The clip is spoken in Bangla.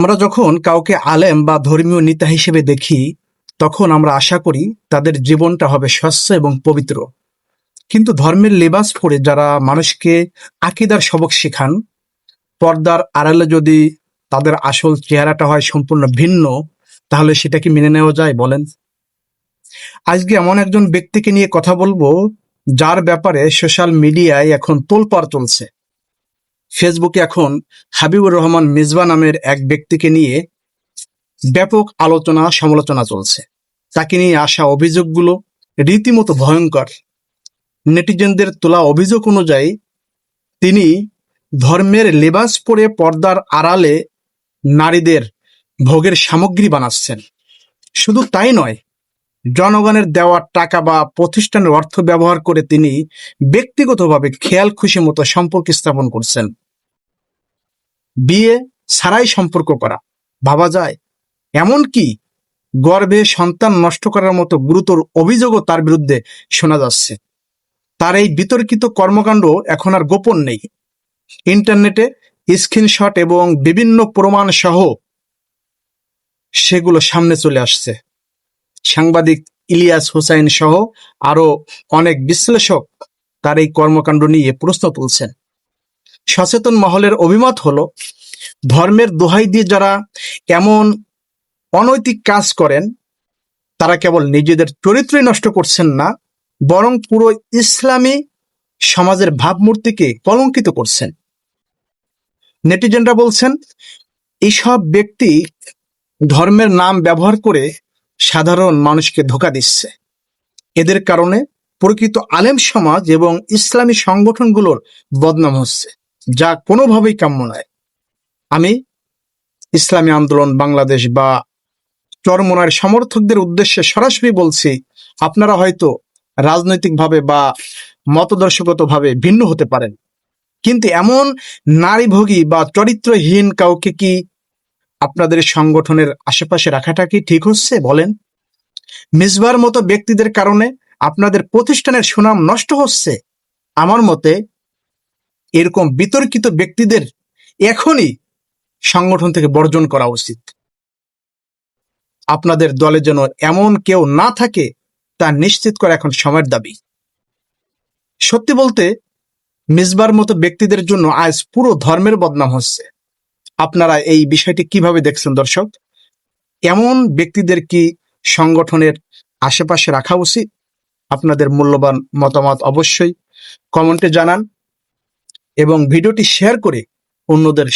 আমরা যখন কাউকে আলেম বা ধর্মীয় নেতা হিসেবে দেখি, তখন আমরা আশা করি তাদের জীবনটা হবে স্বচ্ছ এবং পবিত্র। কিন্তু ধর্মের লেবাস পরে যারা মানুষকে আকীদার সবক শেখান, পর্দার আড়ালে যদি তাদের আসল চেহারাটা হয় সম্পূর্ণ ভিন্ন, তাহলে সেটা কি মেনে নেওয়া যায় বলেন? আজকে এমন একজন ব্যক্তিকে নিয়ে কথা বলবো, যার ব্যাপারে সোশ্যাল মিডিয়ায় এখন তোলপাড় চলছে। ফেসবুকে এখন হাবিবুর রহমান মিজবা নামের এক ব্যক্তিকে নিয়ে ব্যাপক আলোচনা সমালোচনা চলছে। তাকে নিয়ে আসা অভিযোগগুলো রীতিমতো ভয়ঙ্কর। নেটিজেনদের তোলা অভিযোগ অনুযায়ী তিনি ধর্মের লেবাস পরে পর্দার আড়ালে নারীদের ভোগের সামগ্রী বানাচ্ছেন। শুধু তাই নয়, জনগণের দেওয়া টাকা বা প্রতিষ্ঠানের অর্থ ব্যবহার করে তিনি ব্যক্তিগতভাবে খেয়াল খুশি মতো সম্পর্ক স্থাপন করছেন। বিয়ে ছাড়াই সম্পর্ক করা ভাবা যায়? এমনকি গর্ভে সন্তান নষ্ট করার মতো গুরুতর অভিযোগও তার বিরুদ্ধে শোনা যাচ্ছে। তার এই বিতর্কিত কর্মকাণ্ড এখন আর গোপন নেই। ইন্টারনেটে স্ক্রিনশট এবং বিভিন্ন প্রমাণ সহ সেগুলো সামনে চলে আসছে। সাংবাদিক ইলিয়াস হোসাইন সহ আরো অনেক বিশ্লেষক তার এই কর্মকাণ্ড নিয়ে প্রশ্ন তুলছেন। সচেতন মহলের অভিমত হলো, ধর্মের দোহাই দিয়ে যারা এমন অনৈতিক কাজ করেন, তারা কেবল নিজেদের চরিত্রই নষ্ট করছেন না, বরং পুরো ইসলামী সমাজের ভাবমূর্তিকে কলঙ্কিত করছেন। নেটিজেনরা বলছেন, এইসব ব্যক্তি ধর্মের নাম ব্যবহার করে সাধারণ মানুষকে ধোঁকা দিচ্ছে। এদের কারণে প্রকৃত আলেম সমাজ এবং ইসলামী সংগঠনগুলোর বদনাম হচ্ছে, যা কোনোভাবেই কাম্য নয়। আমি ইসলামী আন্দোলন বাংলাদেশ বা চরমোনার সমর্থকদের উদ্দেশ্যে সরাসরি বলছি, আপনারা হয়তো রাজনৈতিকভাবে বা মতদর্শগতভাবে ভিন্ন হতে পারেন, কিন্তু এমন নারীভোগী বা চরিত্রহীন কাউকে কি আপনাদের সংগঠনের আশেপাশে রাখাটা কি ঠিক হচ্ছে বলেন? মিসবার মতো ব্যক্তিদের কারণে আপনাদের প্রতিষ্ঠানের সুনাম নষ্ট হচ্ছে। আমার মতে এরকম বিতর্কিত ব্যক্তিদের এখনই সংগঠন থেকে বর্জন করা উচিত। আপনাদের দলে যেন এমন কেউ না থাকে তা নিশ্চিত করা এখন সময়ের দাবি। সত্যি বলতে, মিসবার মতো ব্যক্তিদের জন্য আজ পুরো ধর্মের বদনাম হচ্ছে। আপনারা এই বিষয়টি কিভাবে দেখছেন দর্শক? এমন ব্যক্তিদের কি সংগঠনের আশেপাশে রাখা উচিত? আপনাদের মূল্যবান মতামত অবশ্যই কমেন্টে জানান এবং ভিডিওটি শেয়ার করে অন্যদের